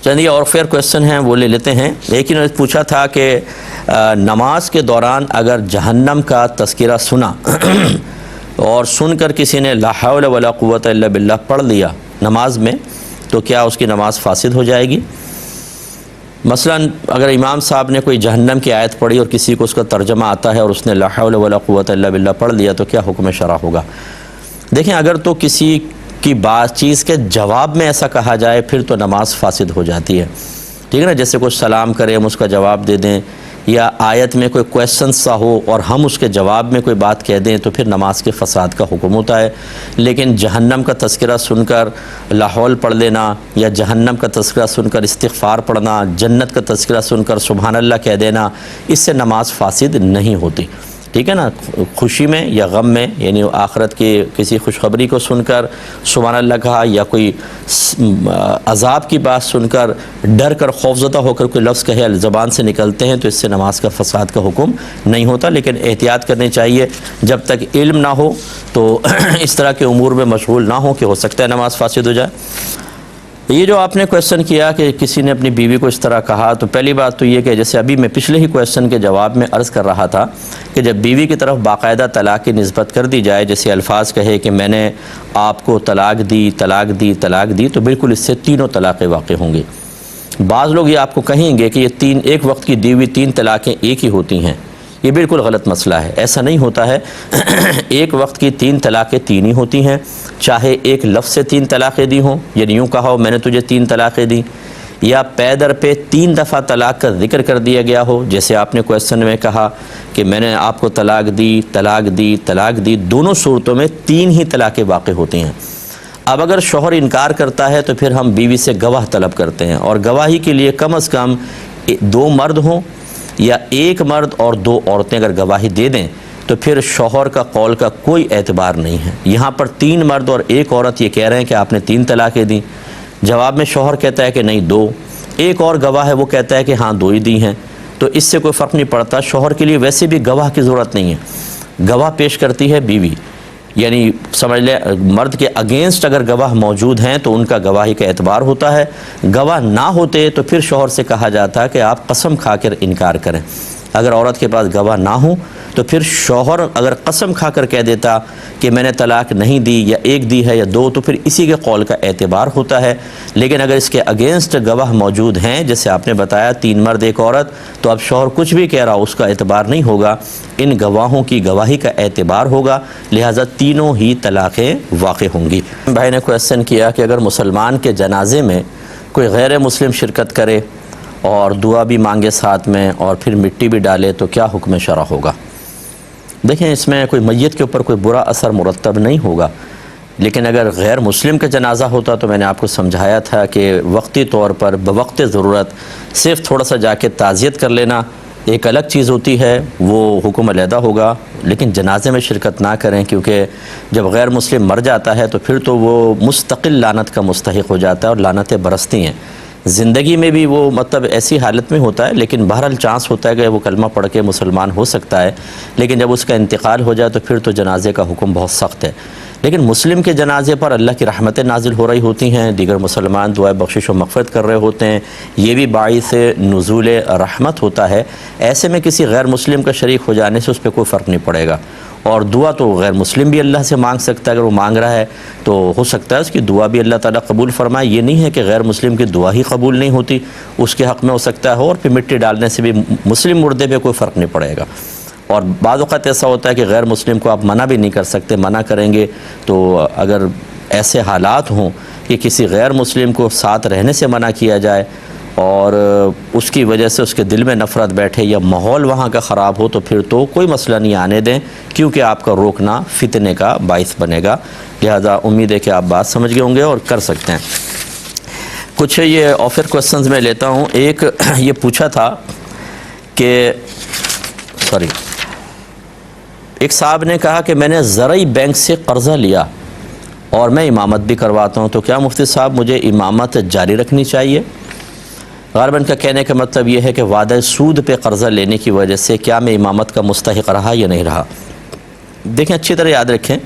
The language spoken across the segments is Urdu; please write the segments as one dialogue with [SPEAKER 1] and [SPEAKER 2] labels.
[SPEAKER 1] چلیے اور فیئر کویسچن ہیں وہ لے لیتے ہیں۔ ایک انہوں نے پوچھا تھا کہ نماز کے دوران اگر جہنم کا تذکرہ سنا اور سن کر کسی نے لا حول ولا قوت الا باللہ پڑھ لیا نماز میں تو کیا اس کی نماز فاسد ہو جائے گی؟ مثلا اگر امام صاحب نے کوئی جہنم کی آیت پڑھی اور کسی کو اس کا ترجمہ آتا ہے اور اس نے لا حول ولا قوت الا باللہ پڑھ لیا تو کیا حکم شرع ہوگا؟ دیکھیں اگر تو کسی کی بات چیز کے جواب میں ایسا کہا جائے پھر تو نماز فاسد ہو جاتی ہے، ٹھیک ہے نا، جیسے کوئی سلام کرے ہم اس کا جواب دے دیں، یا آیت میں کوئی کویسچن سا ہو اور ہم اس کے جواب میں کوئی بات کہہ دیں تو پھر نماز کے فساد کا حکم ہوتا ہے۔ لیکن جہنم کا تذکرہ سن کر لا حول پڑھ لینا یا جہنم کا تذکرہ سن کر استغفار پڑھنا، جنت کا تذکرہ سن کر سبحان اللہ کہہ دینا، اس سے نماز فاسد نہیں ہوتی، ٹھیک ہے نا۔ خوشی میں یا غم میں، یعنی آخرت کی کسی خوشخبری کو سن کر سبحان اللہ کہا یا کوئی عذاب کی بات سن کر ڈر کر خوفزدہ ہو کر کوئی لفظ کہے زبان سے نکلتے ہیں تو اس سے نماز کا فساد کا حکم نہیں ہوتا، لیکن احتیاط کرنی چاہیے جب تک علم نہ ہو تو اس طرح کے امور میں مشغول نہ ہو کہ ہو سکتا ہے نماز فاسد ہو جائے۔ یہ جو آپ نے کویسچن کیا کہ کسی نے اپنی بیوی کو اس طرح کہا، تو پہلی بات تو یہ کہ جیسے ابھی میں پچھلے ہی کویسچن کے جواب میں عرض کر رہا تھا کہ جب بیوی کی طرف باقاعدہ طلاق کی نسبت کر دی جائے، جیسے الفاظ کہے کہ میں نے آپ کو طلاق دی طلاق دی طلاق دی، تو بالکل اس سے تینوں طلاقیں واقع ہوں گی۔ بعض لوگ یہ آپ کو کہیں گے کہ یہ ایک وقت کی دی ہوئی 3 طلاقیں ایک ہی ہوتی ہیں، یہ بالکل غلط مسئلہ ہے، ایسا نہیں ہوتا ہے۔ ایک وقت کی 3 طلاقیں 3 ہی ہوتی ہیں، چاہے ایک لفظ سے 3 طلاقیں دی ہوں، یعنی یوں کہا ہو میں نے تجھے 3 طلاقیں دی، یا پے در پہ 3 دفعہ طلاق کا ذکر کر دیا گیا ہو، جیسے آپ نے کویسچن میں کہا کہ میں نے آپ کو طلاق دی طلاق دی طلاق دی، دونوں صورتوں میں 3 ہی طلاقیں واقع ہوتی ہیں۔ اب اگر شوہر انکار کرتا ہے تو پھر ہم بیوی سے گواہ طلب کرتے ہیں، اور گواہی کے لیے کم از کم 2 مرد ہوں یا 1 مرد اور 2 عورتیں اگر گواہی دے دیں تو پھر شوہر کا قول کا کوئی اعتبار نہیں ہے۔ یہاں پر 3 مرد اور 1 عورت یہ کہہ رہے ہیں کہ آپ نے 3 طلاقیں دیں، جواب میں شوہر کہتا ہے کہ نہیں 2، ایک اور گواہ ہے وہ کہتا ہے کہ ہاں 2 ہی دی ہیں، تو اس سے کوئی فرق نہیں پڑتا۔ شوہر کے لیے ویسے بھی گواہ کی ضرورت نہیں ہے، گواہ پیش کرتی ہے بیوی، یعنی سمجھ لیں مرد کے اگینسٹ اگر گواہ موجود ہیں تو ان کا گواہی کا اعتبار ہوتا ہے، گواہ نہ ہوتے تو پھر شوہر سے کہا جاتا ہے کہ آپ قسم کھا کر انکار کریں۔ اگر عورت کے پاس گواہ نہ ہوں تو پھر شوہر اگر قسم کھا کر کہہ دیتا کہ میں نے طلاق نہیں دی یا 1 دی ہے یا 2 تو پھر اسی کے قول کا اعتبار ہوتا ہے۔ لیکن اگر اس کے اگینسٹ گواہ موجود ہیں، جیسے آپ نے بتایا 3 مرد 1 عورت، تو اب شوہر کچھ بھی کہہ رہا اس کا اعتبار نہیں ہوگا، ان گواہوں کی گواہی کا اعتبار ہوگا، لہٰذا تینوں ہی طلاقیں واقع ہوں گی۔ بھائی نے کویسچن کیا کہ اگر مسلمان کے جنازے میں کوئی غیر مسلم شرکت کرے اور دعا بھی مانگے ساتھ میں اور پھر مٹی بھی ڈالے تو کیا حکم شرع ہوگا؟ دیکھیں اس میں کوئی میت کے اوپر کوئی برا اثر مرتب نہیں ہوگا، لیکن اگر غیر مسلم کا جنازہ ہوتا تو میں نے آپ کو سمجھایا تھا کہ وقتی طور پر بوقت ضرورت صرف تھوڑا سا جا کے تعزیت کر لینا ایک الگ چیز ہوتی ہے، وہ حکم علیحدہ ہوگا، لیکن جنازے میں شرکت نہ کریں، کیونکہ جب غیر مسلم مر جاتا ہے تو پھر تو وہ مستقل لعنت کا مستحق ہو جاتا ہے اور لعنتیں برستی ہیں۔ زندگی میں بھی وہ مطلب ایسی حالت میں ہوتا ہے، لیکن بہرحال چانس ہوتا ہے کہ وہ کلمہ پڑھ کے مسلمان ہو سکتا ہے، لیکن جب اس کا انتقال ہو جائے تو پھر تو جنازے کا حکم بہت سخت ہے۔ لیکن مسلم کے جنازے پر اللہ کی رحمتیں نازل ہو رہی ہوتی ہیں، دیگر مسلمان دعائے بخشش و مغفرت کر رہے ہوتے ہیں، یہ بھی باعث نزول رحمت ہوتا ہے۔ ایسے میں کسی غیر مسلم کا شریک ہو جانے سے اس پہ کوئی فرق نہیں پڑے گا، اور دعا تو غیر مسلم بھی اللہ سے مانگ سکتا ہے، اگر وہ مانگ رہا ہے تو ہو سکتا ہے اس کی دعا بھی اللہ تعالیٰ قبول فرمائے۔ یہ نہیں ہے کہ غیر مسلم کی دعا ہی قبول نہیں ہوتی، اس کے حق میں ہو سکتا ہے، اور پھر مٹی ڈالنے سے بھی مسلم مردے پہ کوئی فرق نہیں پڑے گا۔ اور بعض اوقات ایسا ہوتا ہے کہ غیر مسلم کو آپ منع بھی نہیں کر سکتے، منع کریں گے تو اگر ایسے حالات ہوں کہ کسی غیر مسلم کو ساتھ رہنے سے منع کیا جائے اور اس کی وجہ سے اس کے دل میں نفرت بیٹھے یا ماحول وہاں کا خراب ہو تو پھر تو کوئی مسئلہ نہیں آنے دیں، کیونکہ آپ کا روکنا فتنے کا باعث بنے گا۔ لہذا امید ہے کہ آپ بات سمجھ گئے ہوں گے اور کر سکتے ہیں۔ کچھ یہ آفر کویسچنز میں لیتا ہوں۔ ایک یہ پوچھا تھا کہ ایک صاحب نے کہا کہ میں نے زرعی بینک سے قرضہ لیا اور میں امامت بھی کرواتا ہوں، تو کیا مفتی صاحب مجھے امامت جاری رکھنی چاہیے؟ غالباً کا کہنے کا مطلب یہ ہے کہ وعدہ سود پہ قرضہ لینے کی وجہ سے کیا میں امامت کا مستحق رہا یا نہیں رہا۔ دیکھیں اچھی طرح یاد رکھیں،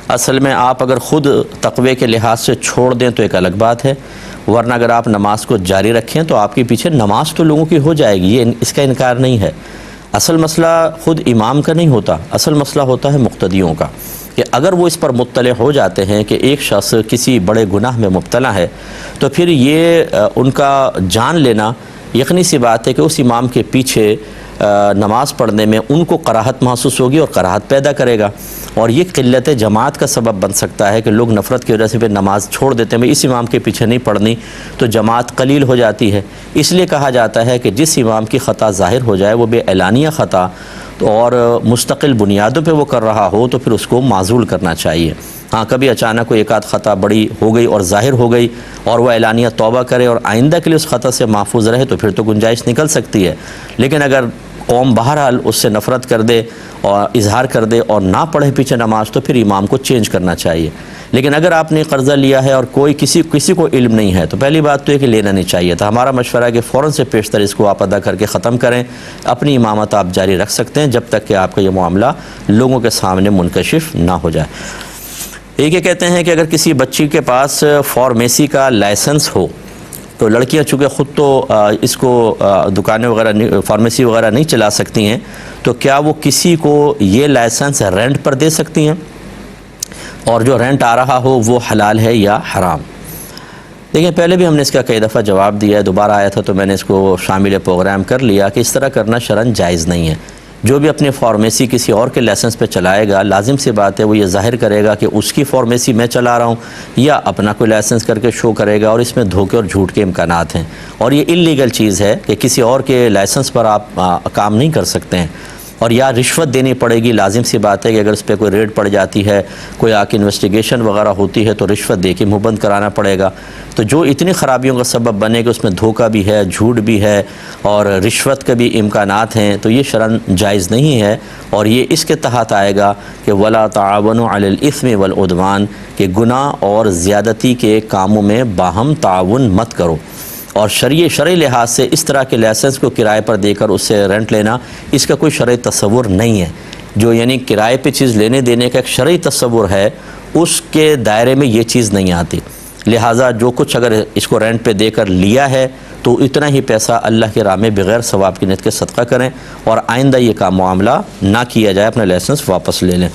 [SPEAKER 1] اصل میں آپ اگر خود تقوی کے لحاظ سے چھوڑ دیں تو ایک الگ بات ہے، ورنہ اگر آپ نماز کو جاری رکھیں تو آپ کے پیچھے نماز تو لوگوں کی ہو جائے گی، یہ اس کا انکار نہیں ہے۔ اصل مسئلہ خود امام کا نہیں ہوتا، اصل مسئلہ ہوتا ہے مقتدیوں کا، کہ اگر وہ اس پر مطلع ہو جاتے ہیں کہ ایک شخص کسی بڑے گناہ میں مبتلا ہے تو پھر یہ ان کا جان لینا یقینی سی بات ہے کہ اس امام کے پیچھے نماز پڑھنے میں ان کو کراہت محسوس ہوگی اور کراہت پیدا کرے گا، اور یہ قلت جماعت کا سبب بن سکتا ہے کہ لوگ نفرت کی وجہ سے پھر نماز چھوڑ دیتے ہیں، اس امام کے پیچھے نہیں پڑھنی، تو جماعت قلیل ہو جاتی ہے۔ اس لیے کہا جاتا ہے کہ جس امام کی خطا ظاہر ہو جائے وہ بے اعلانیہ خطا اور مستقل بنیادوں پہ وہ کر رہا ہو تو پھر اس کو معزول کرنا چاہیے۔ ہاں کبھی اچانک کوئی ایک آدھ خطا بڑی ہو گئی اور ظاہر ہو گئی اور وہ اعلانیہ توبہ کرے اور آئندہ کے لیے اس خطا سے محفوظ رہے تو پھر تو گنجائش نکل سکتی ہے، لیکن اگر قوم بہرحال اس سے نفرت کر دے اور اظہار کر دے اور نہ پڑھے پیچھے نماز تو پھر امام کو چینج کرنا چاہیے۔ لیکن اگر آپ نے قرضہ لیا ہے اور کوئی کسی کو علم نہیں ہے تو پہلی بات تو یہ کہ لینا نہیں چاہیے تھا۔ ہمارا مشورہ ہے کہ فوراً سے پیشتر اس کو آپ ادا کر کے ختم کریں، اپنی امامت آپ جاری رکھ سکتے ہیں جب تک کہ آپ کا یہ معاملہ لوگوں کے سامنے منکشف نہ ہو جائے۔ ایک یہ کہتے ہیں کہ اگر کسی بچی کے پاس فارمیسی کا لائسنس ہو تو لڑکیاں چونکہ خود تو اس کو دکانیں وغیرہ فارمیسی وغیرہ نہیں چلا سکتی ہیں، تو کیا وہ کسی کو یہ لائسنس رینٹ پر دے سکتی ہیں، اور جو رینٹ آ رہا ہو وہ حلال ہے یا حرام؟ دیکھیں پہلے بھی ہم نے اس کا کئی دفعہ جواب دیا ہے، دوبارہ آیا تھا تو میں نے اس کو شامل پروگرام کر لیا کہ اس طرح کرنا شرعاً جائز نہیں ہے۔ جو بھی اپنی فارمیسی کسی اور کے لائسنس پہ چلائے گا لازم سی بات ہے وہ یہ ظاہر کرے گا کہ اس کی فارمیسی میں چلا رہا ہوں، یا اپنا کوئی لائسنس کر کے شو کرے گا، اور اس میں دھوکے اور جھوٹ کے امکانات ہیں، اور یہ انلیگل چیز ہے کہ کسی اور کے لائسنس پر آپ کام نہیں کر سکتے ہیں، اور یا رشوت دینی پڑے گی۔ لازم سی بات ہے کہ اگر اس پہ کوئی ریڈ پڑ جاتی ہے، کوئی آ کے انویسٹیگیشن وغیرہ ہوتی ہے تو رشوت دے کے منہ بند کرانا پڑے گا۔ تو جو اتنی خرابیوں کا سبب بنے کہ اس میں دھوکہ بھی ہے، جھوٹ بھی ہے اور رشوت کے بھی امکانات ہیں، تو یہ شرعاً جائز نہیں ہے، اور یہ اس کے تحت آئے گا کہ وَلَا تَعَاوَنُوا عَلَى الْإِثْمِ وَالْعُدْوَانِ، کہ گناہ اور زیادتی کے کاموں میں باہم تعاون مت کرو۔ اور شرعی لحاظ سے اس طرح کے لائسنس کو کرائے پر دے کر اس سے رینٹ لینا، اس کا کوئی شرعی تصور نہیں ہے۔ جو یعنی کرائے پہ چیز لینے دینے کا ایک شرعی تصور ہے، اس کے دائرے میں یہ چیز نہیں آتی۔ لہٰذا جو کچھ اگر اس کو رینٹ پہ دے کر لیا ہے تو اتنا ہی پیسہ اللہ کے راہ میں بغیر ثواب کی نیت کے صدقہ کریں، اور آئندہ یہ کام معاملہ نہ کیا جائے، اپنا لائسنس واپس لے لیں۔